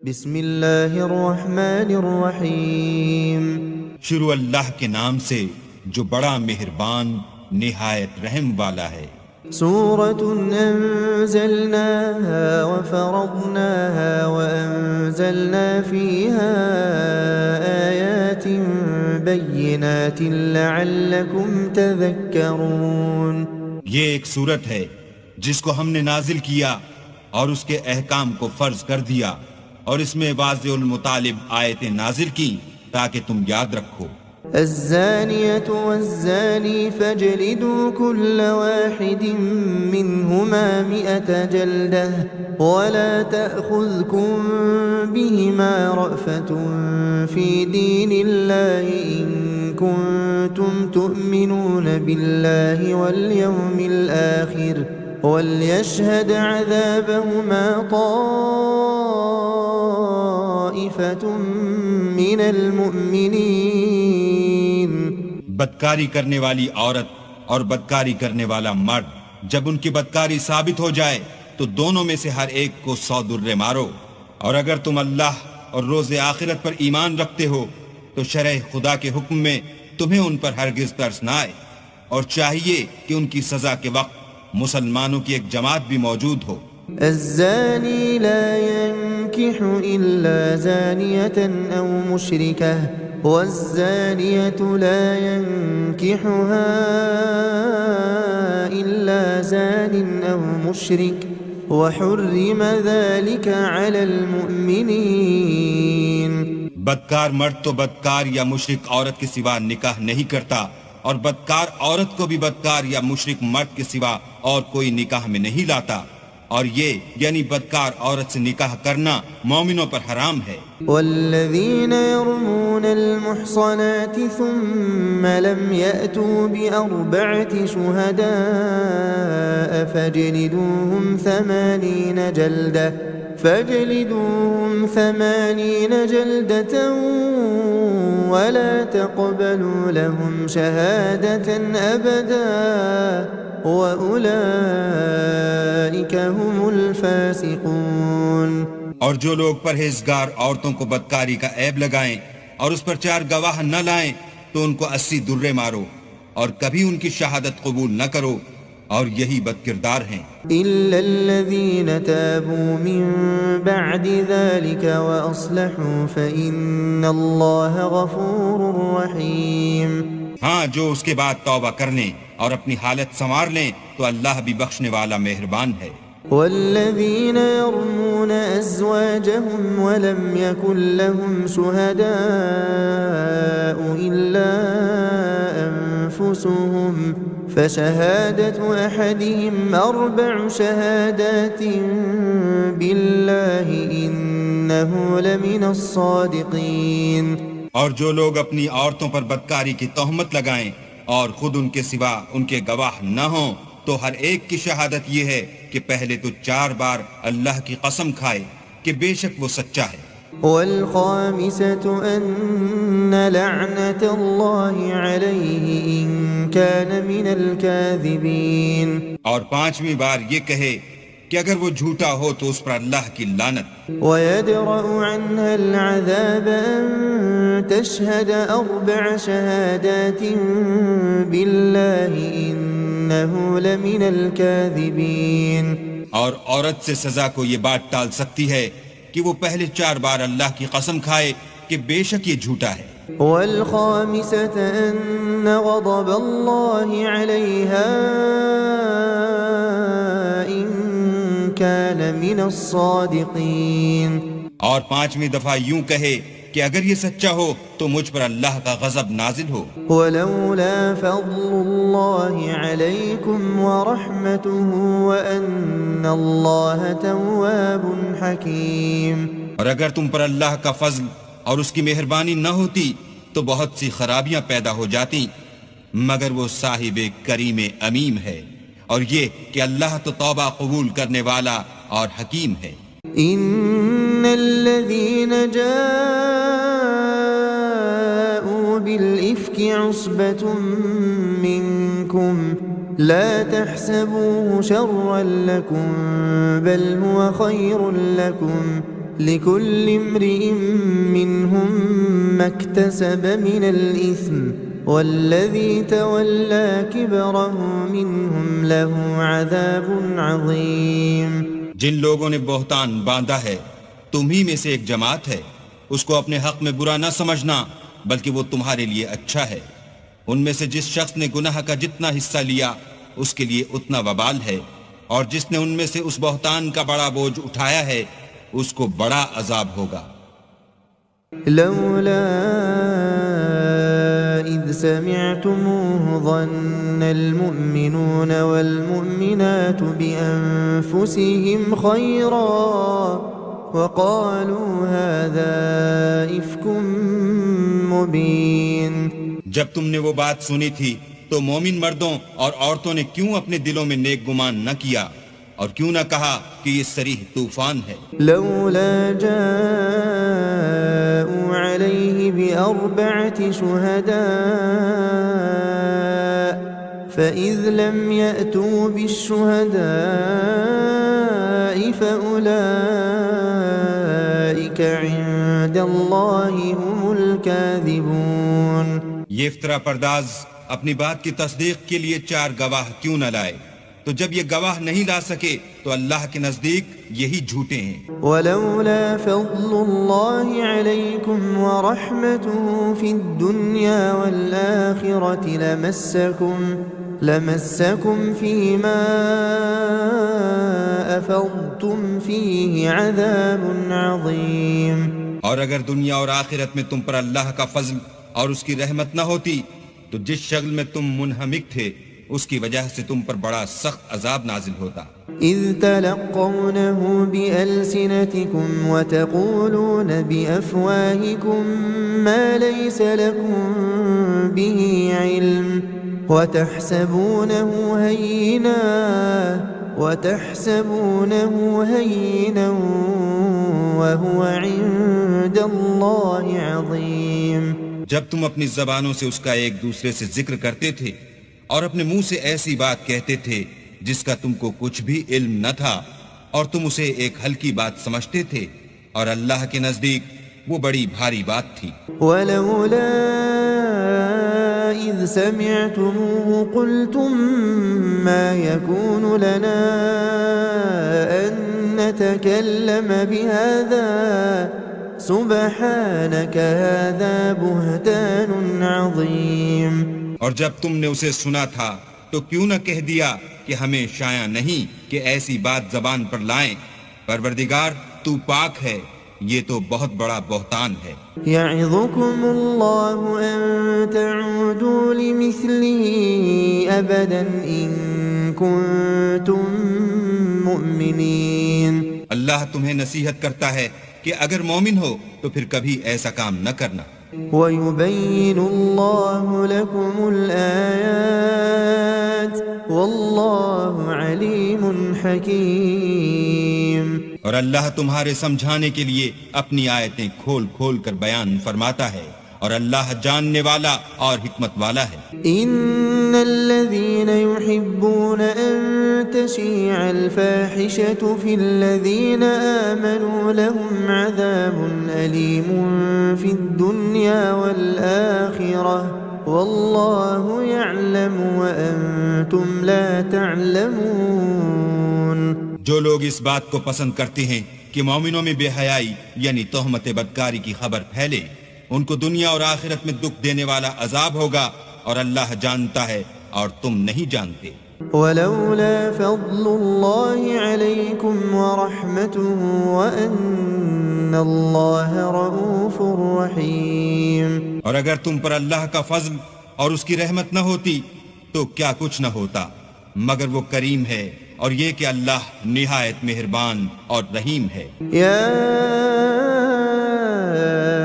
بسم اللہ الرحمن الرحیم شروع اللہ کے نام سے جو بڑا مہربان نہایت رحم والا ہے۔ سورة أنزلناها وفرضناها وأنزلنا فيها آيات بينات لعلكم تذكرون۔ یہ ایک سورت ہے جس کو ہم نے نازل کیا اور اس کے احکام کو فرض کر دیا، اور اس میں واضح المطالب آیتیں نازل کی تاکہ تم یاد رکھو۔ الزانية والزاني فاجلدوا كل واحد منهما 100 جلدة ولا تأخذكم بهما رأفة في دين الله إن كنتم تؤمنون بالله واليوم الآخر وليشهد عذابهما طائفة من المؤمنين۔ بدکاری کرنے والی عورت اور بدکاری کرنے والا مرد جب ان کی بدکاری ثابت ہو جائے تو دونوں میں سے ہر ایک کو 100 درے مارو، اور اگر تم اللہ اور روز آخرت پر ایمان رکھتے ہو تو شرع خدا کے حکم میں تمہیں ان پر ہرگز ترس نہ آئے، اور چاہیے کہ ان کی سزا کے وقت مسلمانوں کی ایک جماعت بھی موجود ہو۔ الزاني لا ينكح إلا زانية أو مشركة والزانية لا ينكحها إلا زان أو مشرك وحرم ذلك على المؤمنين۔ بدکار مرد تو بدکار یا مشرک عورت کے سوا نکاح نہیں کرتا، اور بدکار عورت کو بھی بدکار یا مشرک مرد کے سوا اور کوئی نکاح میں نہیں لاتا، اور یہ یعنی بدکار عورت سے نکاح کرنا مومنوں پر حرام ہے۔ والذین يرمون المحصنات ثم لم يأتوا بأربعة شهداء فاجلدوهم 80 جلدة ولا تقبلوا لهم شهادة أبدا وَأُولَئِكَ هُمُ الْفَاسِقُونَ۔ اور جو لوگ پرہیزگار عورتوں کو بدکاری کا عیب لگائیں اور اس پر 4 گواہ نہ لائیں تو ان کو 80 درے مارو، اور کبھی ان کی شہادت قبول نہ کرو، اور یہی بدکردار ہیں۔ إِلَّا الَّذِينَ تَابُوا مِن بَعْدِ ذَلِكَ وَأَصْلَحُوا فَإِنَّ اللَّهَ غَفُورٌ رَحِيمٌ۔ ہاں، جو اس کے بعد توبہ کر لیں اور اپنی حالت سنوار لیں تو اللہ بھی بخشنے والا مہربان ہے۔ والذین یرمون ازواجهم ولم يكن لهم شهداء إلا أنفسهم فشهادة أحدهم 4 شهادات بالله إنه لمن الصادقين۔ اور جو لوگ اپنی عورتوں پر بدکاری کی تہمت لگائیں اور خود ان کے سوا ان کے گواہ نہ ہوں تو ہر ایک کی شہادت یہ ہے کہ پہلے تو 4 بار اللہ کی قسم کھائے کہ بے شک وہ سچا ہے۔ والخامسة أن لعنة الله عليه إن كان من الكاذبين۔ اور 5ویں بار یہ کہے کہ اگر وہ جھوٹا ہو تو اس پر اللہ کی لعنت۔ ويدرأ عنها العذاب أن تشهد 4 شهادات بالله إنه لمن الكاذبين۔ اور عورت سے سزا کو یہ بات ٹال سکتی ہے کہ وہ پہلے 4 بار اللہ کی قسم کھائے کہ بے شک یہ جھوٹا ہے۔ والخامسة أن غضب الله عليها إن كان من الصادقين۔ اور 5ویں دفعہ یوں کہے کہ اگر یہ سچا ہو تو مجھ پر اللہ کا غضب نازل ہو۔ ولولا فضل الله عليكم ورحمته وأن الله تواب حكيم۔ اور اگر تم پر اللہ کا فضل اور اس کی مہربانی نہ ہوتی تو بہت سی خرابیاں پیدا ہو جاتی، مگر وہ صاحب کریم امیم ہے، اور یہ کہ اللہ تو توبہ قبول کرنے والا اور حکیم ہے۔ ان الذين جاءوا بالإفك عصبة منكم لا تحسبوه شرا لكم بل هو خير لكم لكل امرئ منهم ما اكتسب من الإثم والذي تولى كبره منهم له عذاب عظيم. جن لوگوں نے بہتان باندھا ہے تم ہی میں سے ایک جماعت ہے، اس کو اپنے حق میں برا نہ سمجھنا بلکہ وہ تمہارے لیے اچھا ہے. ان میں سے جس شخص نے گناہ کا جتنا حصہ لیا اس کے لیے اتنا وبال ہے، اور جس نے ان میں سے اس بہتان کا بڑا بوجھ اٹھایا ہے اس کو بڑا عذاب ہوگا. لولا إذ سمعتموه ظن المؤمنون والمؤمنات بأنفسهم خيرا وقالوا هذا إفك مبين. جب تم نے وہ بات سنی تھی تو مومن مردوں اور عورتوں نے کیوں اپنے دلوں میں نیک گمان نہ کیا اور کیوں نہ کہا کہ یہ صریح طوفان ہے. لولا جاءوا عليه بأربعة شهداء فإذ لم يأتوا بالشهداء فأولئك عند الله هم الكاذبون. یہ افطرا پرداز اپنی بات کی تصدیق کے لیے 4 گواہ کیوں نہ لائے؟ تو جب یہ گواہ نہیں لا سکے تو اللہ کے نزدیک یہی جھوٹے ہیں. ولولا فضل الله عليكم ورحمته في الدنيا والآخرة لمسكم فيما أفضتم فيه عذاب عظيم. اور اگر دنیا اور آخرت میں تم پر اللہ کا فضل اور اس کی رحمت نہ ہوتی تو جس شغل میں تم منہمک تھے اس کی وجہ سے تم پر بڑا سخت عذاب نازل ہوتا. اذ تلقونه بألسنتكم وتقولون بأفواهكم ما ليس لكم به علم وتحسبونه هينا وهو عند الله عظيم. جب تم اپنی زبانوں سے اس کا ایک دوسرے سے ذکر کرتے تھے اور اپنے منہ سے ایسی بات کہتے تھے جس کا تم کو کچھ بھی علم نہ تھا اور تم اسے ایک ہلکی بات سمجھتے تھے اور اللہ کے نزدیک وہ بڑی بھاری بات تھی. وَلَوْلَا إِذْ سَمِعْتُمُوهُ قُلْتُمْ مَا يَكُونُ لَنَا أَن نَّتَكَلَّمَ بِهَذَا سُبْحَانَكَ هَذَا بُهْتَانٌ عَظِيمٌ. اور جب تم نے اسے سنا تھا تو کیوں نہ کہہ دیا کہ ہمیں شایع نہیں کہ ایسی بات زبان پر لائیں. پروردگار تو پاک ہے، یہ تو بہت بڑا بہتان ہے. يعظكم الله أن تعودوا لمثله أبدا إن كنتم مؤمنين. اللہ تمہیں نصیحت کرتا ہے کہ اگر مومن ہو تو پھر کبھی ایسا کام نہ کرنا. وَيُبَيِّنُ اللَّهُ لَكُمُ الْآيَاتِ وَاللَّهُ عَلِيمٌ حَكِيمٌ. اور اللہ تمہارے سمجھانے کے لیے اپنی آیتیں کھول کھول کر بیان فرماتا ہے اور اللہ جاننے والا اور حکمت والا ہے. إِنَّ الَّذِينَ يُحِبُّونَ أَن تَشِيعَ الْفَاحِشَةُ فِي الَّذِينَ آمَنُوا لَهُمْ عَذَابٌ أَلِيمٌ فِي الدُّنْيَا وَالْآخِرَةِ وَاللَّهُ يَعْلَمُ وَأَنْتُمْ لَا تَعْلَمُونَ. جو لوگ اس بات کو پسند کرتے ہیں کہ مومنوں میں بے حیائی یعنی تہمت بدکاری کی خبر پھیلے، ان کو دنیا اور آخرت میں دکھ دینے والا عذاب ہوگا اور اللہ جانتا ہے اور تم نہیں جانتے. ولولا فضل الله عليكم ورحمته وأن الله رؤوف رحيم. اور اگر تم پر اللہ کا فضل اور اس کی رحمت نہ ہوتی تو کیا کچھ نہ ہوتا، مگر وہ کریم ہے اور یہ کہ اللہ نہایت مہربان اور رحیم ہے. يا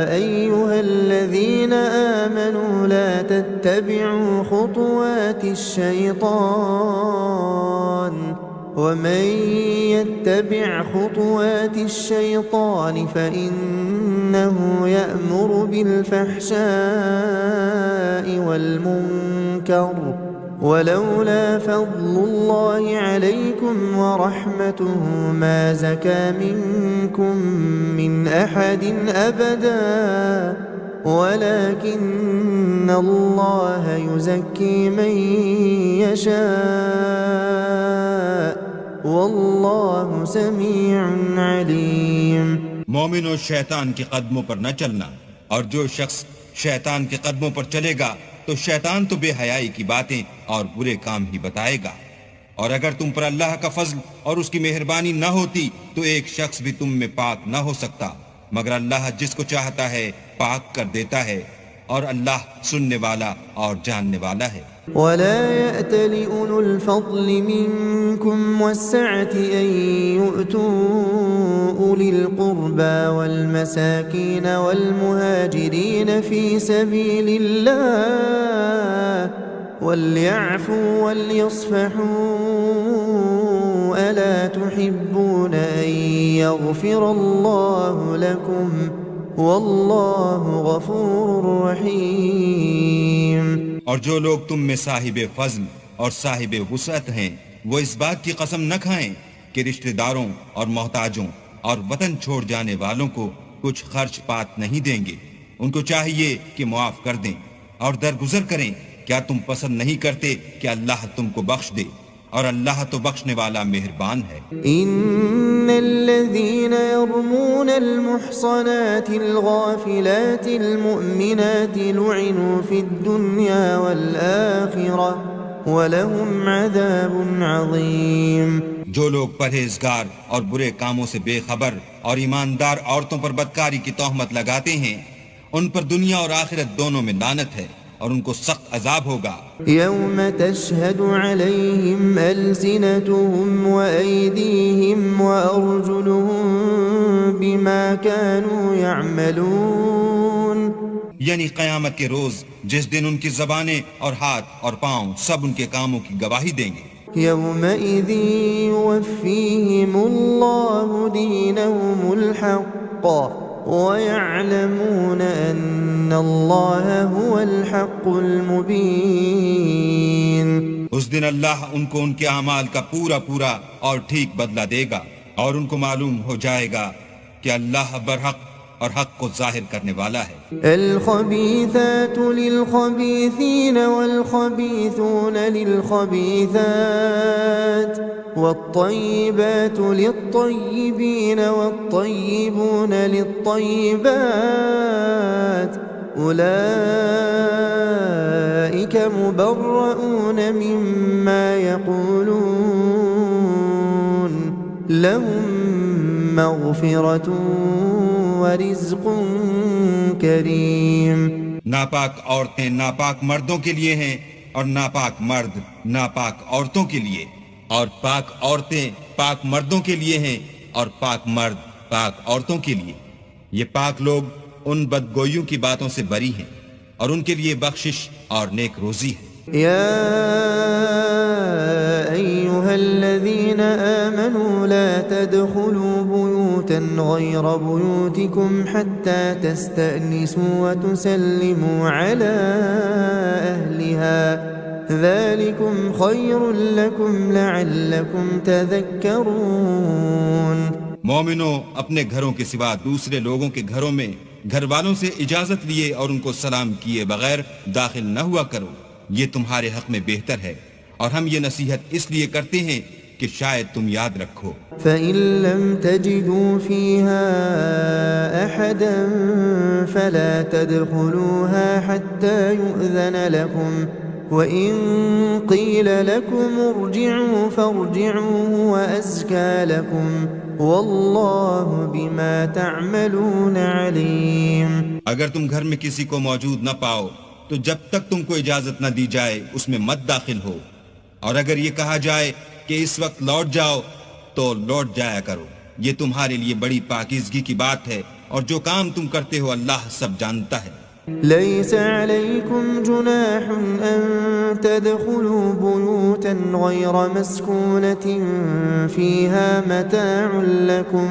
أيها الذين آمنوا لا تتبعوا خطوات الشيطان ومن يتبع خطوات الشيطان فإنه يأمر بالفحشاء والمنكر ولولا فضل الله عليكم ورحمته ما زكى منكم من أحد أبدا ولكن الله يزكي من يشاء والله سميع عليم. مومنو شیطان کے قدموں پر نہ چلنا، اور جو شخص شیطان کے قدموں پر چلے گا تو شیطان تو بے حیائی کی باتیں اور برے کام ہی بتائے گا. اور اگر تم پر اللہ کا فضل اور اس کی مہربانی نہ ہوتی تو ایک شخص بھی تم میں پاک نہ ہو سکتا، مگر اللہ جس کو چاہتا ہے پاک کر دیتا ہے، اور اللہ سننے والا اور جاننے والا ہے. ولا يأتل أولو الفضل منكم والسعة أن يؤتوا أولي القربى والمساكين والمهاجرين في سبيل الله وليعفوا وليصفحوا ألا تحبون أن يغفر الله لكم والله غفور رحيم. اور جو لوگ تم میں صاحب فضل اور صاحب وسعت ہیں وہ اس بات کی قسم نہ کھائیں کہ رشتہ داروں اور محتاجوں اور وطن چھوڑ جانے والوں کو کچھ خرچ پات نہیں دیں گے. ان کو چاہیے کہ معاف کر دیں اور درگزر کریں. کیا تم پسند نہیں کرتے کہ اللہ تم کو بخش دے؟ اور اللہ تو بخشنے والا مہربان ہے. ان الذين يرمون المحصنات الغافلات المؤمنات لعنوا في الدنيا والآخرة ولهم عذاب عظيم. جو لوگ پرہیزگار اور برے کاموں سے بے خبر اور ایماندار عورتوں پر بدکاری کی تہمت لگاتے ہیں ان پر دنیا اور آخرت دونوں میں لعنت ہے اور ان کو سخت عذاب ہوگا. يوم تشهد عليهم ألسنتهم وأيديهم وأرجلهم بما كانوا يعملون. یعنی قیامت کے روز جس دن ان کی زبانیں اور ہاتھ اور پاؤں سب ان کے کاموں کی گواہی دیں گے. يومئذ يوفيهم الله دينهم الحق ويعلمون أن الله هو الحق المبين. اس دن اللہ ان کو ان کے اعمال کا پورا پورا اور ٹھیک بدلہ دے گا اور ان کو معلوم ہو جائے گا کہ اللہ برحق اور حق کو ظاہر کرنے والا ہے. الخبيثات للخبيثين والخبيثون للخبيثات والطيبات للطيبين والطيبون للطيبات أولئك مبرؤون مما يقولون لهم مغفرة ورزق کریم. ناپاک عورتیں ناپاک مردوں کے لیے ہیں اور ناپاک مرد ناپاک عورتوں کے لیے، اور پاک عورتیں پاک مردوں کے لیے ہیں اور پاک مرد پاک عورتوں کے لیے. یہ پاک لوگ ان بدگوئیوں کی باتوں سے بری ہیں اور ان کے لیے بخشش اور نیک روزی ہے. يا أيها الذين آمنوا لا تدخلوا بيوتا غير بيوتكم حتى تستأنسوا وتسلموا على أهلها ذلكم خير لكم لعلكم تذكرون. مومنو اپنے گھروں کے سوا دوسرے لوگوں کے گھروں میں گھر والوں سے اجازت لیے اور ان کو سلام کیے بغیر داخل نہ ہوا کرو، یہ تمہارے حق میں بہتر ہے، اور ہم یہ نصیحت اس لیے کرتے ہیں کہ شاید تم یاد رکھو. فَإِن لَّمْ تَجِدُوا فِيهَا أَحَدًا فَلَا تَدْخُلُوهَا حَتَّى يُؤْذَنَ لَكُمْ وَإِن قِيلَ لَكُمْ ارْجِعُوا فَارْجِعُوا وَأَزْكَى لَكُمْ وَاللَّهُ بِمَا تَعْمَلُونَ عَلِيمٌ. اگر تم گھر میں کسی کو موجود نہ پاؤ تو جب تک تم کو اجازت نہ دی جائے اس میں مت داخل ہو، اور اگر یہ کہا جائے کہ اس وقت لوٹ جاؤ تو لوٹ جایا کرو. یہ تمہارے لیے بڑی پاکیزگی کی بات ہے، اور جو کام تم کرتے ہو اللہ سب جانتا ہے. ليس عليكم جناح أن تدخلوا بيوتا غير مسكونة فيها متاع لكم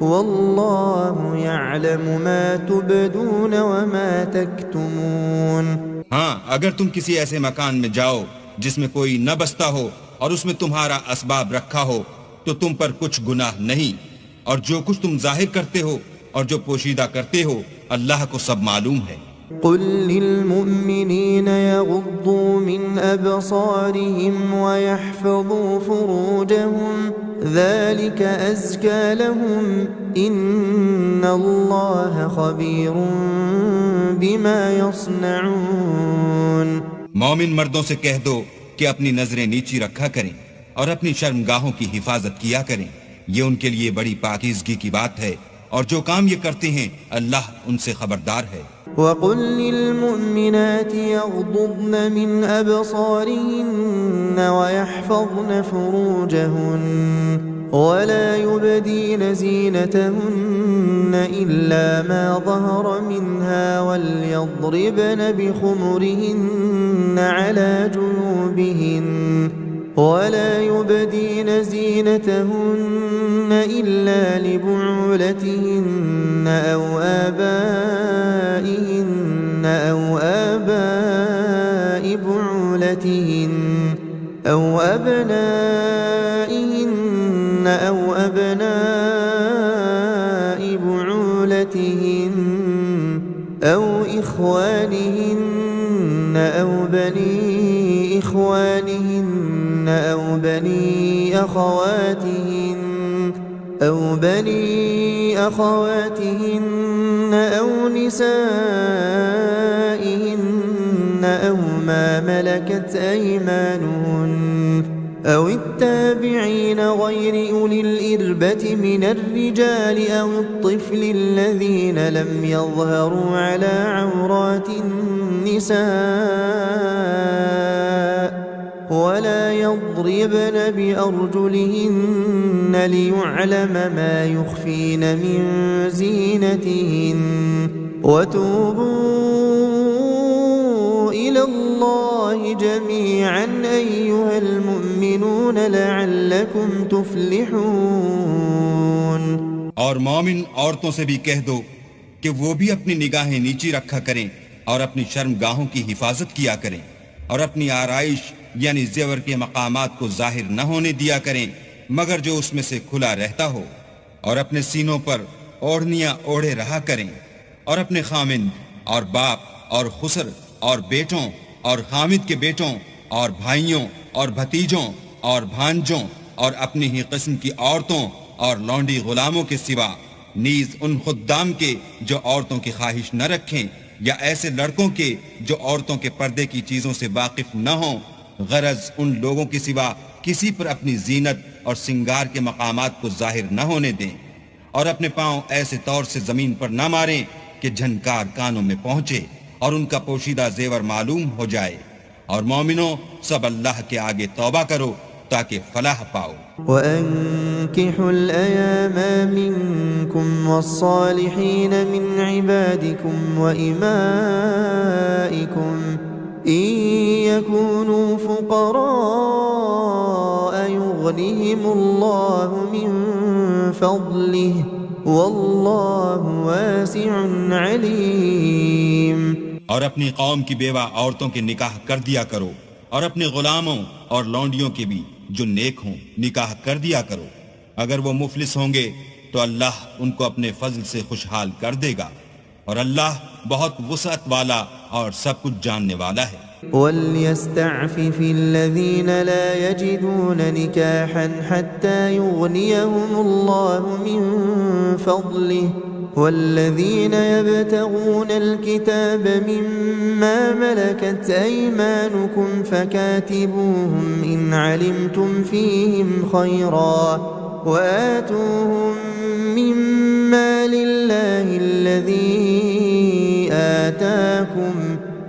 والله يعلم ما تبدون وما تكتمون. ہاں، اگر تم کسی ایسے مکان میں جاؤ جس میں کوئی نہ بستا ہو اور اس میں تمہارا اسباب رکھا ہو تو تم پر کچھ گناہ نہیں، اور جو کچھ تم ظاہر کرتے ہو اور جو پوشیدہ کرتے ہو اللہ کو سب معلوم ہے۔ قل للمؤمنين يغضوا من أبصارهم ويحفظوا فروجهم ذلك أزكى لهم إن الله خبير بما يصنعون۔ مومن مردوں سے کہہ دو کہ اپنی نظریں نیچی رکھا کریں اور اپنی شرمگاہوں کی حفاظت کیا کریں، یہ ان کے لیے بڑی پاکیزگی کی بات ہے، اور جو کام یہ کرتے ہیں اللہ ان سے خبردار ہے۔ وَقُلْ لِلْمُؤْمِنَاتِ يَغْضُضْنَ مِنْ أَبْصَارِهِنَّ وَيَحْفَظْنَ فُرُوجَهُنَّ وَلَا يُبْدِينَ زِينَتَهُنَّ إِلَّا مَا ظَهَرَ مِنْهَا وَلْيَضْرِبْنَ بِخُمُرِهِنَّ عَلَى جُيُوبِهِنَّ ولا يبدين زينتهن إلا لبعولتهن أو آبائهن أو آباء بعولتهن أو أبنائهن أو أبناء بعولتهن أو إخوانهن أو بني إخوانهن أو بني أخواتهن أو نسائهن أو ما ملكت أيمانهن أو التابعين غير أولي الإربة من الرجال أو الطفل الذين لم يظهروا على عورات النساء ولا يضربن بأرجلهن ليعلم ما يخفين من زينتهن وتوبوا إلى الله جميعا أيها المؤمنون لعلكم تفلحون۔ اور مومن عورتوں سے بھی کہہ دو کہ وہ بھی اپنی نگاہیں نیچی رکھا کریں اور اپنی شرمگاہوں کی حفاظت کیا کریں اور اپنی آرائش یعنی زیور کے مقامات کو ظاہر نہ ہونے دیا کریں مگر جو اس میں سے کھلا رہتا ہو، اور اپنے سینوں پر اوڑھنیاں اوڑھے رہا کریں، اور اپنے خامند اور باپ اور خسر اور بیٹوں اور خامد کے بیٹوں اور بھائیوں اور بھتیجوں اور بھانجوں اور اپنی ہی قسم کی عورتوں اور لونڈی غلاموں کے سوا، نیز ان خدام کے جو عورتوں کی خواہش نہ رکھیں، یا ایسے لڑکوں کے جو عورتوں کے پردے کی چیزوں سے واقف نہ ہوں، غرض ان لوگوں کے سوا کسی پر اپنی زینت اور سنگار کے مقامات کو ظاہر نہ ہونے دیں، اور اپنے پاؤں ایسے طور سے زمین پر نہ ماریں کہ جھنکار کانوں میں پہنچے اور ان کا پوشیدہ زیور معلوم ہو جائے، اور مومنوں سب اللہ کے آگے توبہ کرو تاکہ فلاح پاؤ۔ وَأَنكِحُوا الْأَيَامَ مِنكُمْ وَالصَّالِحِينَ مِنْ عِبَادِكُمْ وَإِمَائِكُمْ إِن يَكُونُوا فُقَرَاءَ يُغْنِهِمُ اللَّهُ مِنْ فَضْلِهِ وَاللَّهُ وَاسِعٌ عَلِيمٌ۔ اور اپنی قوم کی بیوہ عورتوں کے نکاح کر دیا کرو، اور اپنے غلاموں اور لونڈیوں کے بھی جو نیک ہوں نکاح کر دیا کرو، اگر وہ مفلس ہوں گے تو اللہ ان کو اپنے فضل سے خوشحال کر دے گا، اور اللہ بہت وسعت والا اور سب کچھ جاننے والا ہے۔ وَلْيَسْتَعْفِفِ الَّذِينَ لَا يَجِدُونَ نِكَاحًا حَتَّى يُغْنِيَهُمُ اللَّهُ مِنْ فَضْلِهِ وَالَّذِينَ يَبْتَغُونَ الْكِتَابَ مِمَّا مَلَكَتْ أَيْمَانُكُمْ فَكَاتِبُوهُمْ إِنْ عَلِمْتُمْ فِيهِمْ خَيْرًا وَآتُوهُمْ مِمَّا لِلَّهِ الَّذِي آتَاكُمْ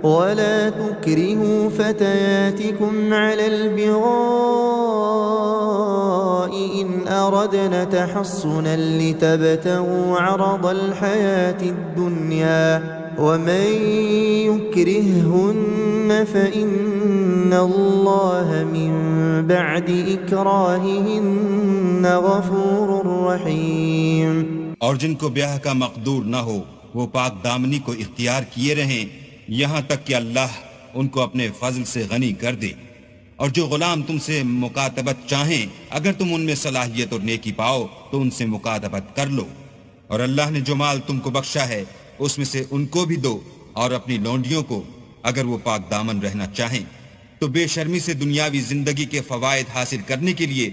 وَلَا تُكْرِهُوا فَتَيَاتِكُمْ عَلَى الْبِغَاءِ إِنْ أَرَدْنَ تَحَصُّنًا لِتَبْتَغُوا عَرَضَ الْحَيَاةِ الدُّنْيَا وَمَنْ يُكْرِههُنَّ فَإِنَّ اللَّهَ مِنْ بَعْدِ إِكْرَاهِهِنَّ غَفُورٌ رَحِيمٌ۔ اور جن کو بیاہ کا مقدور نہ ہو وہ پاک دامنی کو اختیار کیے رہیں یہاں تک کہ اللہ ان کو اپنے فضل سے غنی کر دے، اور جو غلام تم سے مکاتبت چاہیں اگر تم ان میں صلاحیت اور نیکی پاؤ تو ان سے مکاتبت کر لو، اور اللہ نے جو مال تم کو بخشا ہے اس میں سے ان کو بھی دو، اور اپنی لونڈیوں کو اگر وہ پاک دامن رہنا چاہیں، تو بے شرمی سے دنیاوی زندگی کے فوائد حاصل کرنے کے لیے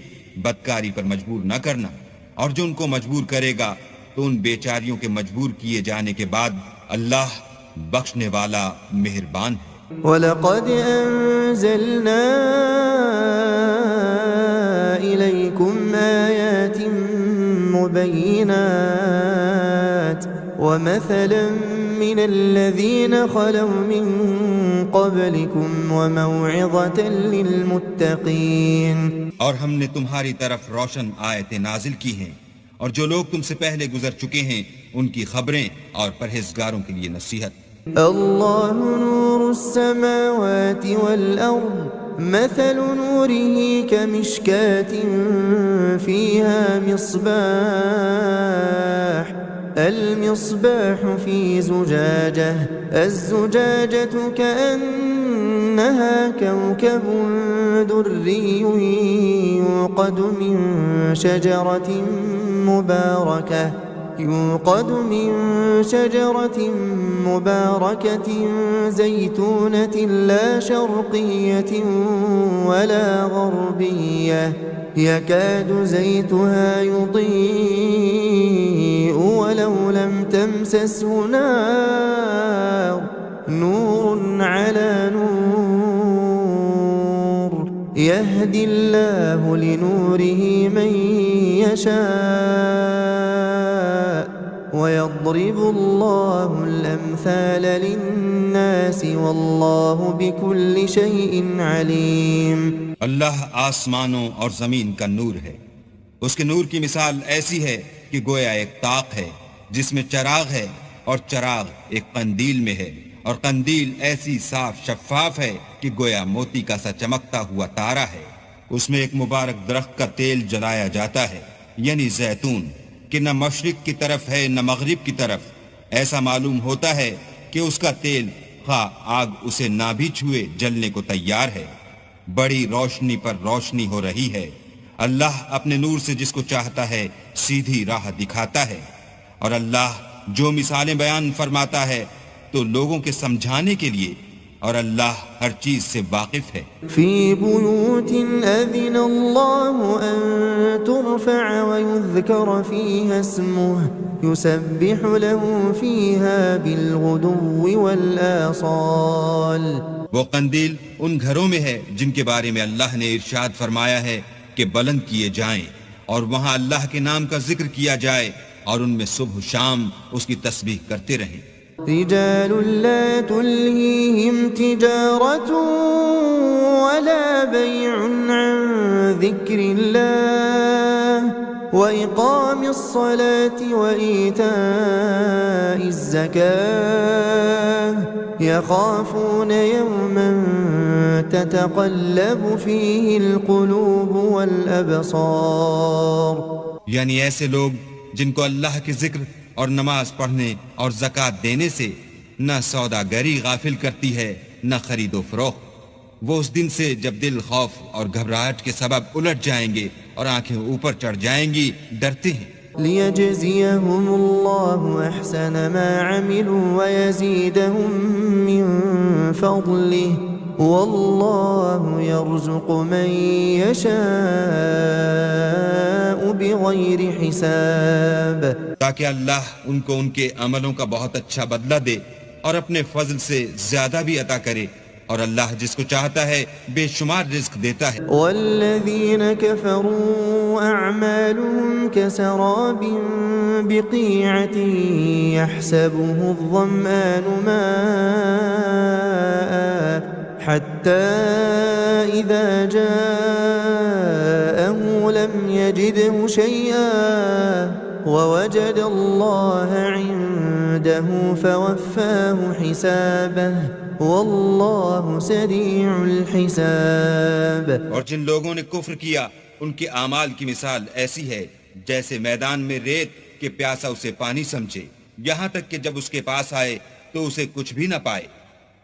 بدکاری پر مجبور نہ کرنا، اور جو ان کو مجبور کرے گا تو ان بیچاریوں کے مجبور کیے جانے کے بعد اللہ بخشنے والا مہربان ہے۔ وَلَقَدْ أَنزَلْنَا إِلَيْكُمْ آيَاتٍ مُبَيِّنَاتٍ وَمَثَلًا مِّنَ الَّذِينَ خَلَوْا مِن قَبْلِكُمْ وَمَوْعِظَةً لِّلْمُتَّقِينَ، اور ہم نے تمہاری طرف روشن آیتیں نازل کی ہیں، اور جو لوگ تم سے پہلے گزر چکے ہیں ان کی خبریں اور پرہیزگاروں کے لیے نصیحت۔ اللہ نور السماوات والأرض مثل نوره كمشكاة فيها مصباح المصباح في زجاجة الزجاجة كأنها كوكب دري يوقد من شجرة مباركة زيتونة لا شرقية ولا غربية يكاد زيتها يضيء ولو لم تمسسه نار نور على نور يهدي الله لنوره من يشاء ويضرب الله الأمثال للناس والله بكل شيء عليم۔ اللہ آسمانوں اور زمین کا نور ہے، اس کے نور کی مثال ایسی ہے کہ گویا ایک طاق ہے جس میں چراغ ہے، اور چراغ ایک قندیل میں ہے، اور قندیل ایسی صاف شفاف ہے کہ گویا موتی کا سا چمکتا ہوا تارا ہے۔ اس میں ایک مبارک درخت کا تیل جلایا جاتا ہے، یعنی زیتون، کہ نہ مشرق کی طرف ہے نہ مغرب کی طرف۔ ایسا معلوم ہوتا ہے کہ اس کا تیل خواہ آگ اسے نہ بھی چھوئے جلنے کو تیار ہے۔ بڑی روشنی پر روشنی ہو رہی ہے۔ اللہ اپنے نور سے جس کو چاہتا ہے سیدھی راہ دکھاتا ہے، اور اللہ جو مثالیں بیان فرماتا ہے تو لوگوں کے سمجھانے کے لیے، اور اللہ ہر چیز سے واقف ہے۔ فی بیوت اذن اللہ ان ترفع ویذکر فیہا اسمہ یسبح له فیہا بالغدو والآصال۔ وہ قندیل ان گھروں میں ہے جن کے بارے میں اللہ نے ارشاد فرمایا ہے کہ بلند کیے جائیں، اور وہاں اللہ کے نام کا ذکر کیا جائے، اور ان میں صبح و شام اس کی تسبیح کرتے رہیں۔ رجال لا تلهيهم تجارة ولا بيع عن ذكر الله وإقام الصلاة وإيتاء الزكاة يخافون يوما تتقلب فيه القلوب والأبصار۔ یعنی ایسے لوگ جن کو اللہ کے ذکر اور نماز پڑھنے اور زکوٰۃ دینے سے نہ سوداگری غافل کرتی ہے نہ خرید و فروخت، وہ اس دن سے جب دل خوف اور گھبراہٹ کے سبب الٹ جائیں گے اور آنکھیں اوپر چڑھ جائیں گی، ڈرتے ہیں۔ لِيَجْزِيَهُمُ اللَّهُ أَحْسَنَ مَا عَمِلُوا وَيَزِيدَهُم مِّن فَضْلِهِ وَاللَّهُ يَرْزُقُ مَن يَشَاءُ بِغَيْرِ حِسَابٍ، تاکہ اللہ ان کو ان کے عملوں کا بہت اچھا بدلہ دے اور اپنے فضل سے زیادہ بھی عطا کرے، اور اللہ جس کو چاہتا ہے بے شمار رزق دیتا ہے۔ والذین کفروا اعمالهم كسراب بقیعة يحسبه الظمآن ماء حتى إذا جاءه لم يجده شيئا ووجد الله عنده فوفاه حسابه واللہ سریع الحساب۔ اور جن لوگوں نے کفر کیا ان کے اعمال کی مثال ایسی ہے جیسے میدان میں ریت کہ پیاسا اسے پانی سمجھے، یہاں تک کہ جب اس کے پاس آئے تو اسے کچھ بھی نہ پائے،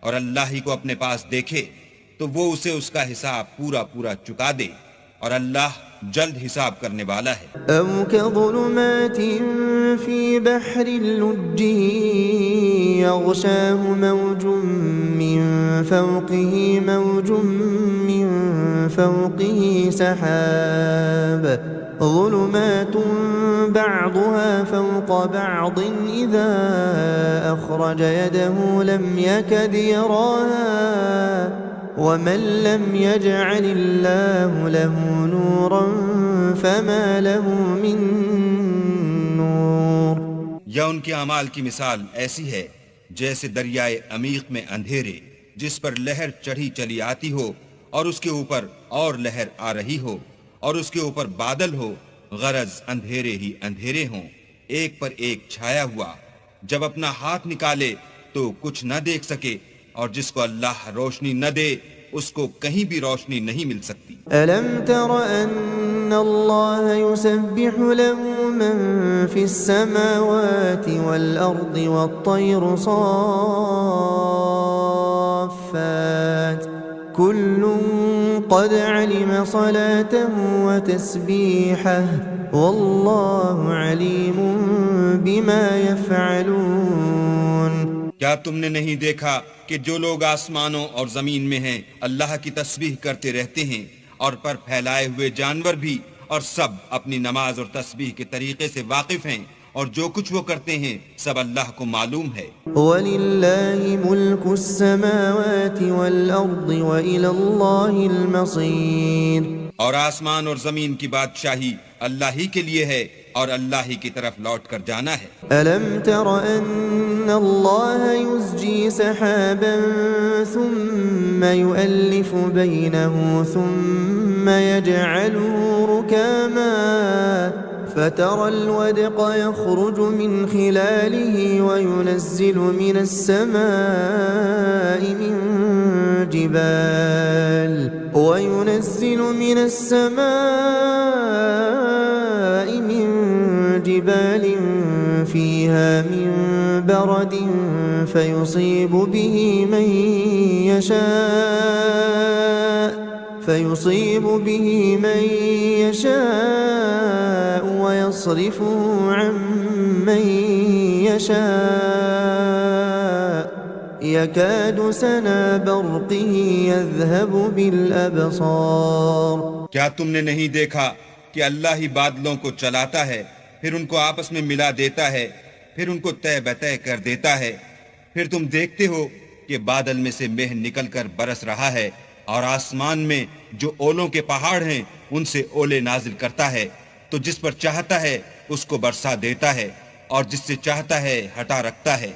اور اللہ ہی کو اپنے پاس دیکھے تو تو وہ اسے اس کا حساب پورا پورا چکا دے، اور اللہ جلد حساب کرنے والا ہے۔ أو كظلمات في بحر اللج يغشاه موج من فوقه موج من فوقه سحاب ظلمات بعضها فوق بعض إذا أخرج يده لم يكد يراها ومن لم يجعل الله له نورا فما له من نور۔ یا ان کے اعمال کی مثال ایسی ہے جیسے دریائے عمیق میں اندھیرے جس پر لہر چڑھی چلی آتی ہو اور اس کے اوپر اور لہر آ رہی ہو اور اس کے اوپر بادل ہو، غرض اندھیرے ہی اندھیرے ہوں، ایک پر ایک چھایا ہوا، جب اپنا ہاتھ نکالے تو کچھ نہ دیکھ سکے، اور جس کو اللہ روشنی نہ دے اس کو کہیں بھی روشنی نہیں مل سکتی۔ ألم تر أن الله يسبح له من في السماوات والأرض والطير صافات كل قد علم صلاته وتسبيحه والله عليم بما يفعلون۔ کیا تم نے نہیں دیکھا کہ جو لوگ آسمانوں اور زمین میں ہیں اللہ کی تسبیح کرتے رہتے ہیں، اور پر پھیلائے ہوئے جانور بھی، اور سب اپنی نماز اور تسبیح کے طریقے سے واقف ہیں، اور جو کچھ وہ کرتے ہیں سب اللہ کو معلوم ہے۔ وَلِلَّهِ مُلْكُ السَّمَاوَاتِ وَالْأَرْضِ وَإِلَى اللَّهِ الْمَصِيرُ۔ اور آسمان اور زمین کی بادشاہی اللہ ہی کے لیے ہے، اور اللہ ہی کی طرف لوٹ کر جانا ہے۔ أَلَمْ تَرَ أَنَّ اللَّهَ يُزْجِي سَحَابًا ثُمَّ يُؤَلِّفُ بَيْنَهُ ثُمَّ يَجْعَلُهُ رُكَامًا فَتَرَى الْوَدْقَ يَخْرُجُ مِنْ خِلَالِهِ وَيُنَزِّلُ مِنَ السَّمَاءِ من جبال فيها من برد فيصيب به من يشاء ويصرفه عن من يشاء يكاد سنا برقه يذهب بالأبصار۔ کیا تم نے نہیں دیکھا کہ اللہ ہی بادلوں کو چلاتا ہے، پھر ان کو آپس میں ملا دیتا ہے، پھر ان کو طے بطے کر دیتا ہے، پھر تم دیکھتے ہو کہ بادل میں سے مہ نکل کر برس رہا ہے، اور آسمان میں جو اولوں کے پہاڑ ہیں ان سے اولے نازل کرتا ہے، تو جس پر چاہتا ہے اس کو برسا دیتا ہے، اور جس سے چاہتا ہے ہٹا رکھتا ہے،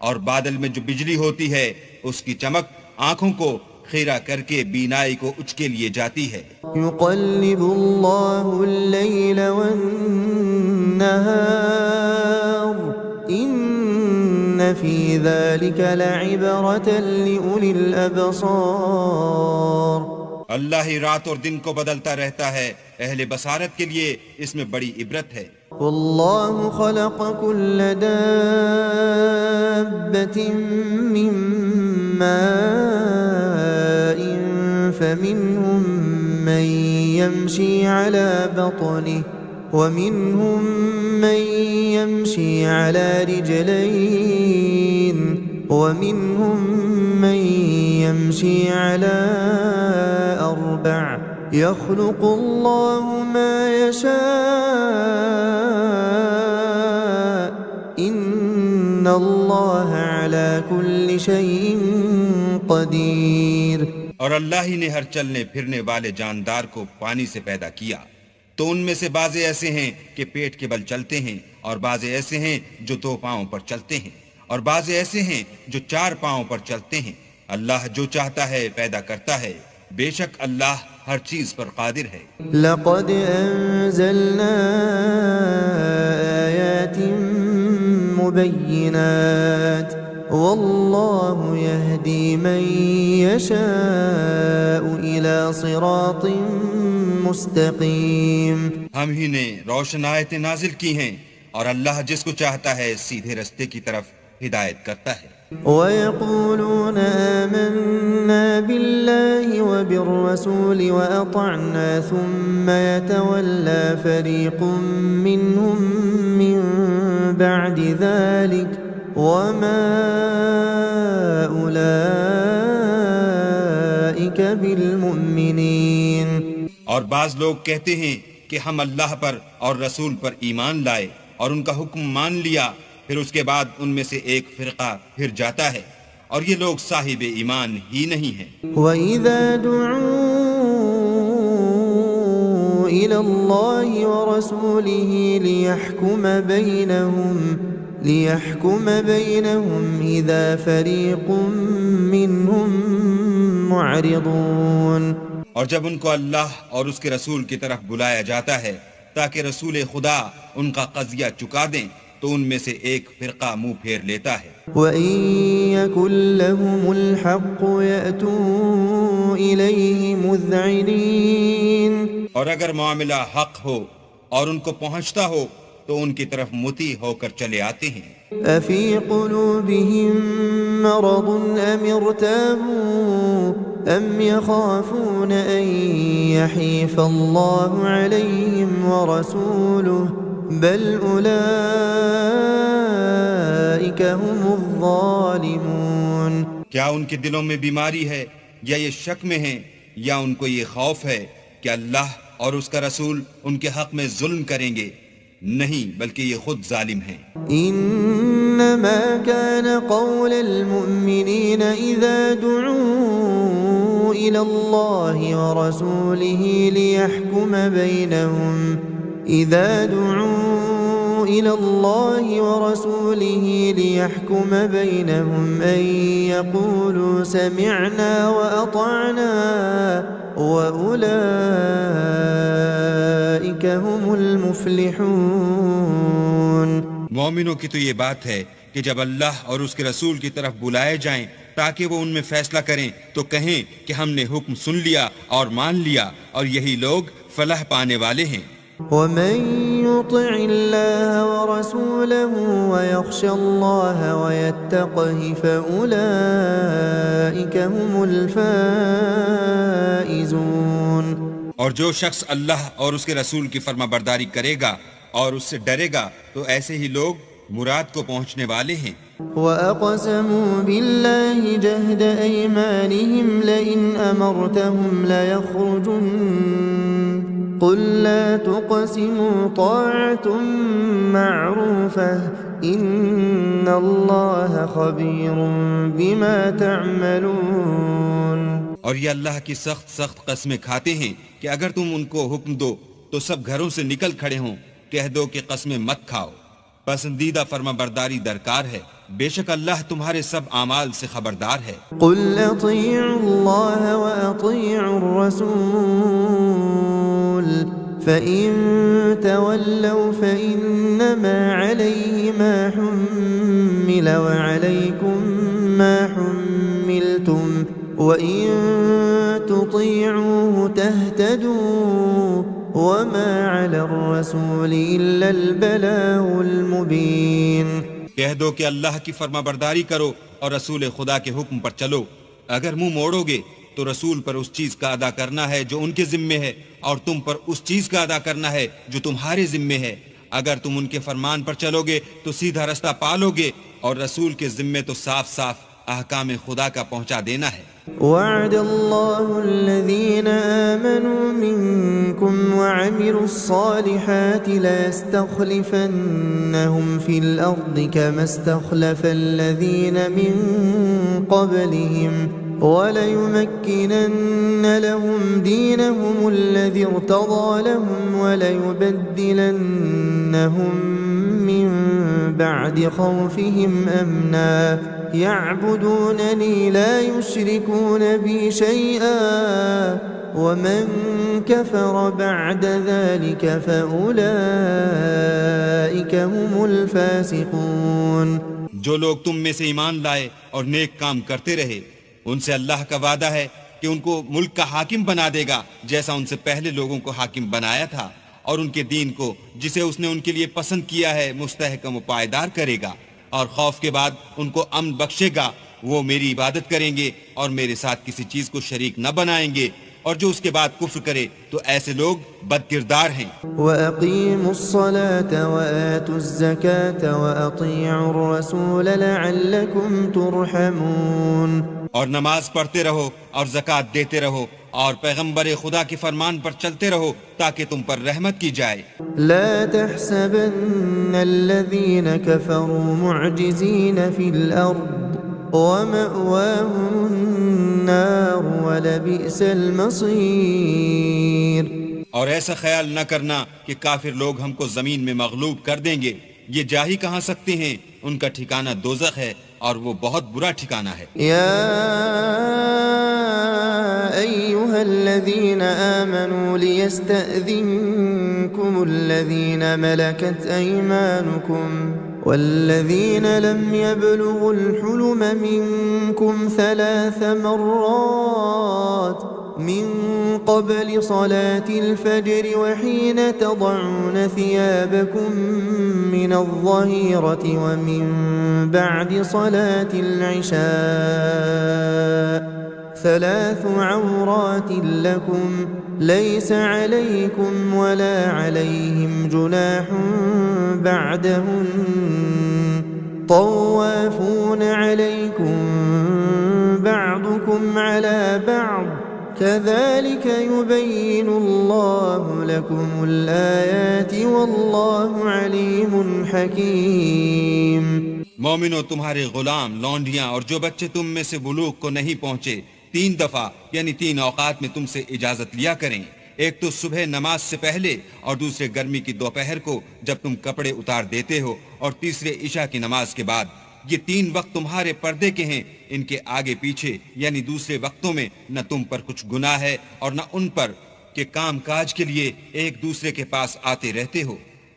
اور بادل میں جو بجلی ہوتی ہے اس کی چمک آنکھوں کو خیرہ کر کے بینائی کو اچ کے لیے جاتی ہے۔ يقلب الله الليل والنهار إن في ذلك لعبرة لأولي الأبصار۔ اللہ ہی رات اور دن کو بدلتا رہتا ہے، اہل بصارت کے لیے اس میں بڑی عبرت ہے۔ والله خلق كل دابة من ماء فمنهم من يمشي على بطنه ومنهم من يمشي على رجلين ومنهم من يمشي على أربع يخلق الله ما يشاء إن الله على كل شيء قدير۔ اور اللہ ہی نے ہر چلنے پھرنے والے جاندار کو پانی سے پیدا کیا، تو ان میں سے بعضے ایسے ہیں کہ پیٹ کے بل چلتے ہیں، اور بعضے ایسے ہیں جو دو پاؤں پر چلتے ہیں، اور بعضے ایسے ہیں جو چار پاؤں پر چلتے ہیں۔ اللہ جو چاہتا ہے پیدا کرتا ہے، بے شک اللہ ہر چیز پر قادر ہے۔ لقد أنزلنا آيات مبينات والله يهدي من يشاء إلى صراط مستقيم۔ ہم ہی نے روشن آیتیں نازل کی ہیں، اور اللہ جس کو چاہتا ہے سیدھے رستے کی طرف ہدایت کرتا ہے۔ وَيَقُولُونَ آمَنَّا بِاللَّهِ وَبِالرَّسُولِ وَأَطَعْنَا ثُمَّ يَتَوَلَّى فَرِيقٌ مِّنْهُمْ مِّن بَعْدِ ذَلِكَ وَمَا أُولَئِكَ بِالْمُؤْمِنِينَ۔ اور بعض لوگ کہتے ہیں کہ ہم اللہ پر اور رسول پر ایمان لائے اور ان کا حکم مان لیا، پھر اس کے بعد ان میں سے ایک فرقہ پھر جاتا ہے، اور یہ لوگ صاحب ایمان ہی نہیں ہیں۔ وَإِذَا دُعُوا إِلَى اللَّهِ وَرَسُولِهِ لِيَحْكُمَ بَيْنَهُمْ إِذَا فَرِيقٌ مِّنْهُمْ مُعْرِضُونَ۔ اور جب ان کو اللہ اور اس کے رسول کی طرف بلایا جاتا ہے تاکہ رسول خدا ان کا قضیہ چکا دیں، تو ان میں سے ایک فرقہ منہ پھیر لیتا ہے۔ وَإِن يَكُن لَّهُمُ الْحَقُّ يَأْتُوا إِلَيْهِ مُذْعِنِينَ۔ اور اگر معاملہ حق ہو اور ان کو پہنچتا ہو تو ان کی طرف مطیع ہو کر چلے آتے ہیں۔ أَفِي قُلُوبِهِم مَّرَضٌ أَمِ ارْتَابُوا أَمْ يَخَافُونَ أَن يَحِيفَ اللَّهُ عَلَيْهِمْ وَرَسُولُهُ بَلْ أُولَئِكَ هُمُ الظَّالِمُونَ۔ کیا ان کے دلوں میں بیماری ہے یا یہ شک میں ہیں یا ان کو یہ خوف ہے کہ اللہ اور اس کا رسول ان کے حق میں ظلم کریں گے؟ نہیں، بلکہ یہ خود ظالم ہیں۔ انما كان قول المؤمنين اذا دعوا الى الله ورسوله ليحكم بينهم ان يقولوا سمعنا واطعنا واولئك هم المفلحون۔ مومنوں کی تو یہ بات ہے کہ جب اللہ اور اس کے رسول کی طرف بلائے جائیں تاکہ وہ ان میں فیصلہ کریں تو کہیں کہ ہم نے حکم سن لیا اور مان لیا، اور یہی لوگ فلاح پانے والے ہیں۔ وَمَن يُطِعِ اللَّهَ وَرَسُولَهُ وَيَخْشَ اللَّهَ وَيَتَّقْهِ فَأُولَئِكَ هُمُ الْفَائِزُونَ۔ اور جو شخص اللہ اور اس کے رسول کی فرما برداری کرے گا اور اس سے ڈرے گا تو ایسے ہی لوگ مراد کو پہنچنے والے ہیں۔ وَأَقْسَمُوا بِاللَّهِ جَهْدَ أَيْمَانِهِمْ لَئِنْ أَمَرْتَهُمْ لَيَخْرُجُنَّ قُل لَّا تُقْسِمُوا طَاعَةٌ مَّعْرُوفَةٌ إِنَّ اللَّهَ خَبِيرٌ بِمَا تَعْمَلُونَ۔ اور یہ اللہ کی سخت قسمیں کھاتے ہیں کہ اگر تم ان کو حکم دو تو سب گھروں سے نکل کھڑے ہوں، کہہ دو کہ قسمیں مت کھاؤ، پسندیدہ فرما برداری درکار ہے، بے شک اللہ تمہارے سب اعمال سے خبردار ہے۔ قُلْ أَطِيعُوا اللَّهَ وَأَطِيعُوا الرَّسُولَ فَإِن تَوَلَّوْا فَإِنَّمَا عَلَيْهِ مَا حُمِّلَ وَعَلَيْكُمْ مَا حُمِّلْتُمْ وَإِن تُطِيعُوهُ تَهْتَدُوا وَمَا عَلَى الرَّسُولِ إِلَّا الْبَلَاغُ الْمُبِينُ۔ کہہ دو کہ اللہ کی فرما برداری کرو اور رسول خدا کے حکم پر چلو، اگر منہ موڑو گے تو رسول پر اس چیز کا ادا کرنا ہے جو ان کے ذمے ہے، اور تم پر اس چیز کا ادا کرنا ہے جو تمہارے ذمے ہے۔ اگر تم ان کے فرمان پر چلو گے تو سیدھا رستہ پالو گے، اور رسول کے ذمے تو صاف احکام خدا کا پہنچا دینا ہے۔ وعد الله الذين آمنوا منكم وعملوا الصالحات ليستخلفنهم في الأرض كما استخلف الذين من قبلهم وليمكنن لهم دينهم الذي ارتضى لهم وليبدلنهم من بعد خوفهم أمنا يعبدونني لا يشركون بي شيئا ومن كفر بعد ذلك فأولئك هم الفاسقون۔ جو لوگ تم میں سے ایمان لائے اور نیک کام کرتے رہے، ان سے اللہ کا وعدہ ہے کہ ان کو ملک کا حاکم بنا دے گا جیسا ان سے پہلے لوگوں کو حاکم بنایا تھا، اور ان کے دین کو جسے اس نے ان کے لیے پسند کیا ہے مستحکم و پائیدار کرے گا، اور خوف کے بعد ان کو امن بخشے گا، وہ میری عبادت کریں گے اور میرے ساتھ کسی چیز کو شریک نہ بنائیں گے، اور جو اس کے بعد کفر کرے تو ایسے لوگ بد کردار ہیں۔ وَأَقِيمُوا الصَّلَاةَ وَآتُوا الزَّكَاةَ وَأَطِيعُوا الرَّسُولَ لَعَلَّكُمْ تُرْحَمُونَ، اور نماز پڑھتے رہو اور زکوٰۃ دیتے رہو اور پیغمبر خدا کے فرمان پر چلتے رہو تاکہ تم پر رحمت کی جائے۔ لا تحسبن الذين كفروا معجزين في الأرض ومأواهم النار ولبئس المصير۔ اور ایسا خیال نہ کرنا کہ کافر لوگ ہم کو زمین میں مغلوب کر دیں گے، یہ جا ہی کہاں سکتے ہیں، ان کا ٹھکانہ دوزخ ہے اور وہ بہت برا ٹھکانہ ہے۔ أيها الذين آمنوا ليستأذنكم الذين ملكت أيمانكم والذين لم يبلغوا الحلم منكم 3 مرات من قبل صلاة الفجر وحين تضعون ثيابكم من الظهيرة ومن بعد صلاة العشاء 3 عورات لكم ليس عليكم ولا عليهم جناح بعدهن طوافون عليكم بعضكم على بعض كذلك يبين الله لكم الآيات والله عليم حكيم۔ مومنو، تمہارے غلام، لونڈیاں اور جو بچے تم میں سے بلوغ کو نہیں پہنچے 3 دفعہ یعنی 3 اوقات میں تم سے اجازت لیا کریں، ایک تو صبح نماز سے پہلے اور دوسرے گرمی کی دوپہر کو جب تم کپڑے اتار دیتے ہو، اور تیسرے عشاء کی نماز کے بعد۔ یہ 3 وقت تمہارے پردے کے ہیں، ان کے آگے پیچھے یعنی دوسرے وقتوں میں نہ تم پر کچھ گناہ ہے اور نہ ان پر کہ کام کاج کے لیے ایک دوسرے کے پاس آتے رہتے ہو۔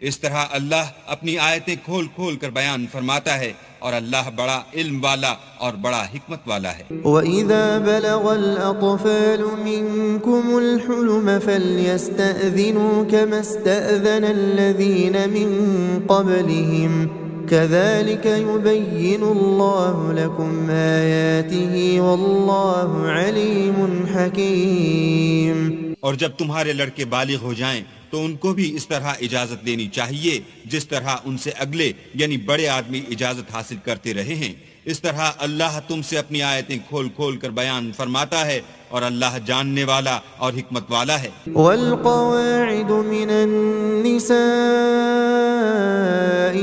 اس طرح اللہ اپنی آیتیں کھول کھول کر بیان فرماتا ہے، اور اللہ بڑا علم والا اور بڑا حکمت والا ہے۔ وَإِذَا بَلَغَ الْأَطْفَالُ مِنْكُمُ الْحُلُمَ فَلْيَسْتَأْذِنُوا كَمَا اسْتَأْذَنَ الَّذِينَ مِنْ قَبْلِهِمْ كَذَلِكَ يُبَيِّنُ اللَّهُ لَكُمْ آيَاتِهِ وَاللَّهُ عَلِيمٌ حَكِيمٌ۔ اور جب تمہارے لڑکے بالغ ہو جائیں تو ان کو بھی اس طرح اجازت دینی چاہیے جس طرح ان سے اگلے یعنی بڑے آدمی اجازت حاصل کرتے رہے ہیں۔ اس طرح اللہ تم سے اپنی آیتیں کھول کھول کر بیان فرماتا ہے، اور اللہ جاننے والا اور حکمت والا ہے۔ والقواعد من النساء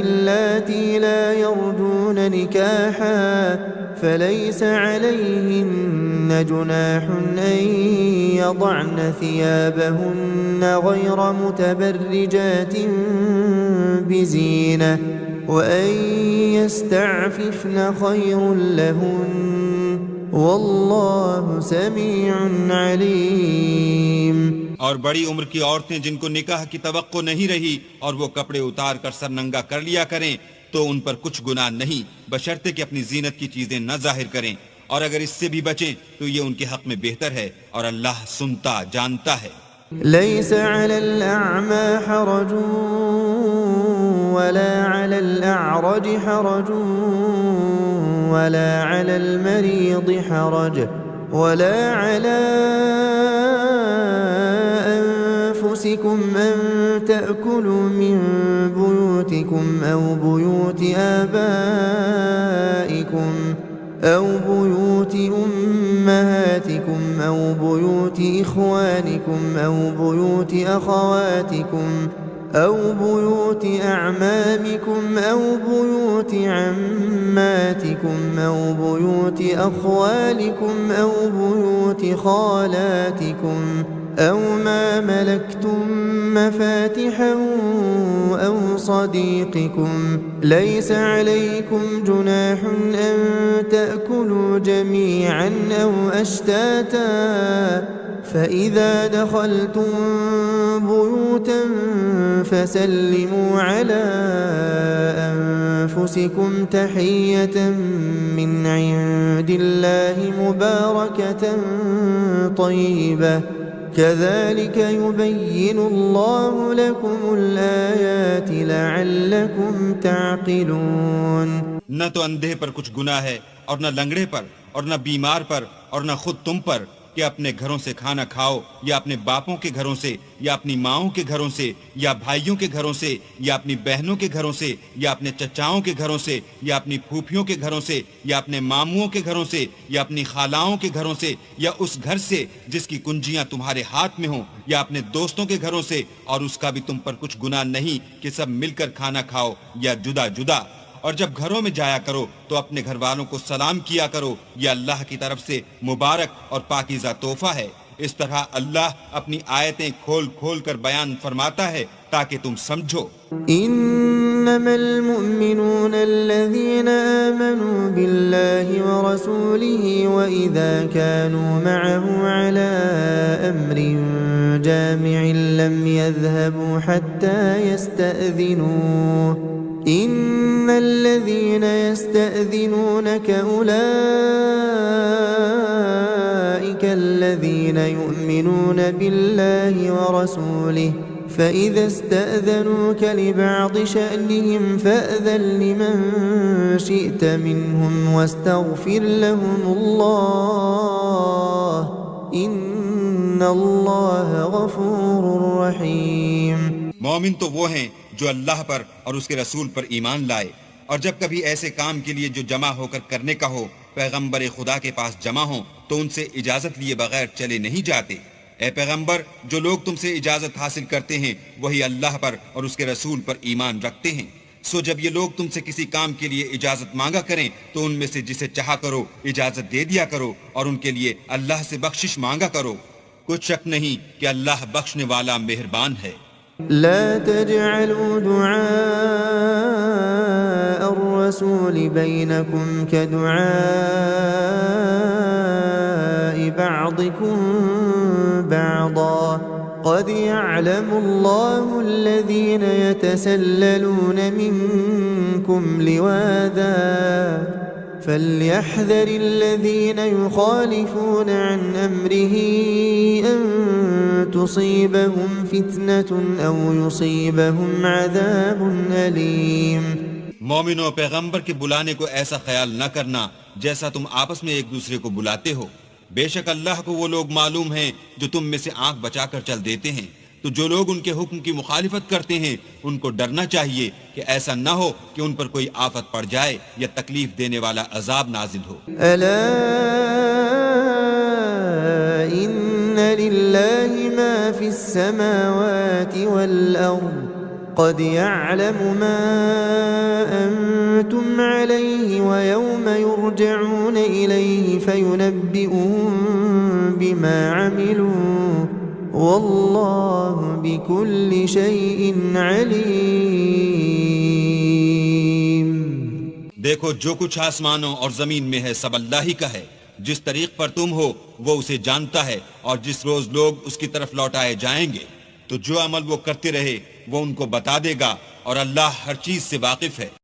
اللاتي لا يرجون نكاحا فليس عليهن جناح أن يضعن ثيابهن غير متبرجات بزينة وأن يستعففن خير لهن والله سميع عليم۔ اور بڑی عمر کی عورتیں جن کو نکاح کی توقع نہیں رہی اور وہ کپڑے اتار کر سر ننگا کر لیا کریں تو ان پر کچھ گناہ نہیں، بشرطے کہ اپنی زینت کی چیزیں نہ ظاہر کریں، اور اگر اس سے بھی بچیں تو یہ ان کے حق میں بہتر ہے، اور اللہ سنتا جانتا ہے۔ ليس على الأعمى حرج ولا على الأعرج حرج ولا على المريض حرج ولا على أنفسكم أن تأكلوا من بيوتكم أو بيوت آبائكم أو بيوت أمهاتكم أو بيوت إخوانكم أو بيوت أخواتكم أو بيوت أعمامكم أو بيوت عماتكم أو بيوت أخوالكم أو بيوت خالاتكم أو ما ملكتم مفاتحه أو صديقكم ليس عليكم جناح أن تأكلوا جميعا أو أشتاتا فإذا دخلتم بيوتا فسلموا على أنفسكم تحية من عند الله مباركة طيبة كذلك يبين الله لكم الآيات لعلكم تعقلون۔ نہ تو اندھے پر کچھ گناہ ہے اور نہ لنگڑے پر اور نہ بیمار پر اور نہ خود تم پر کہ اپنے گھروں سے کھانا کھاؤ یا اپنے باپوں کے گھروں سے یا اپنی ماؤں کے گھروں سے یا بھائیوں کے گھروں سے یا اپنی بہنوں کے گھروں سے یا اپنے چچاؤں کے گھروں سے یا اپنی پھوپھیوں کے گھروں سے یا اپنے ماموں کے گھروں سے یا اپنی خالاؤں کے گھروں سے یا اس گھر سے جس کی کنجیاں تمہارے ہاتھ میں ہوں یا اپنے دوستوں کے گھروں سے، اور اس کا بھی تم پر کچھ گناہ نہیں کہ سب مل کر کھانا کھاؤ یا جدا جدا۔ اور جب گھروں میں جایا کرو تو اپنے گھر والوں کو سلام کیا کرو، یہ اللہ کی طرف سے مبارک اور پاکیزہ تحفہ ہے۔ اس طرح اللہ اپنی آیتیں کھول کھول کر بیان فرماتا ہے تاکہ تم سمجھو۔ إنما المؤمنون الذين آمنوا بالله ورسوله وإذا كانوا معه على أمر جامع لم يذهبوا حتى يستأذنوه إن الذين يستأذنونك أولئك الذين يؤمنون بالله ورسوله فإذا استأذنوك لبعض شأنهم فأذن لمن شئت منهم واستغفر لهم الله إن الله غفور رحيم۔ مومن تو وہ ہیں جو اللہ پر اور اس کے رسول پر ایمان لائے، اور جب کبھی ایسے کام کے لیے جو جمع ہو کر کرنے کا ہو پیغمبر خدا کے پاس جمع ہوں تو ان سے اجازت لیے بغیر چلے نہیں جاتے۔ اے پیغمبر، جو لوگ تم سے اجازت حاصل کرتے ہیں وہی اللہ پر اور اس کے رسول پر ایمان رکھتے ہیں۔ سو جب یہ لوگ تم سے کسی کام کے لیے اجازت مانگا کریں تو ان میں سے جسے چاہا کرو اجازت دے دیا کرو، اور ان کے لیے اللہ سے بخشش مانگا کرو۔ کچھ شک نہیں کہ اللہ بخشنے والا مہربان ہے۔ لا تجعلوا دعاء الرسول بينكم كدعاء بعضكم بعضا قد يعلم الله الذين يتسللون منكم لواذا فليحذر الذين يخالفون عن أمره أن تصيبهم فتنة أو يصيبهم عذاب أليم۔ مومنوں، پیغمبر کے بلانے کو ایسا خیال نہ کرنا جیسا تم آپس میں ایک دوسرے کو بلاتے ہو۔ بے شک اللہ کو وہ لوگ معلوم ہیں جو تم میں سے آنکھ بچا کر چل دیتے ہیں، تو جو لوگ ان کے حکم کی مخالفت کرتے ہیں ان کو ڈرنا چاہیے کہ ایسا نہ ہو کہ ان پر کوئی آفت پڑ جائے یا تکلیف دینے والا عذاب نازل ہو۔ ألا إن لله ما في السماوات والأرض قد يعلم ما أنتم عليه ويوم يرجعون إليه فينبئهم بما عملوا والله بكل شيء عليم۔ دیکھو، جو کچھ آسمانوں اور زمین میں ہے سب اللہ ہی کا ہے۔ جس طریق پر تم ہو وہ اسے جانتا ہے، اور جس روز لوگ اس کی طرف لوٹائے جائیں گے تو جو عمل وہ کرتے رہے وہ ان کو بتا دے گا، اور اللہ ہر چیز سے واقف ہے۔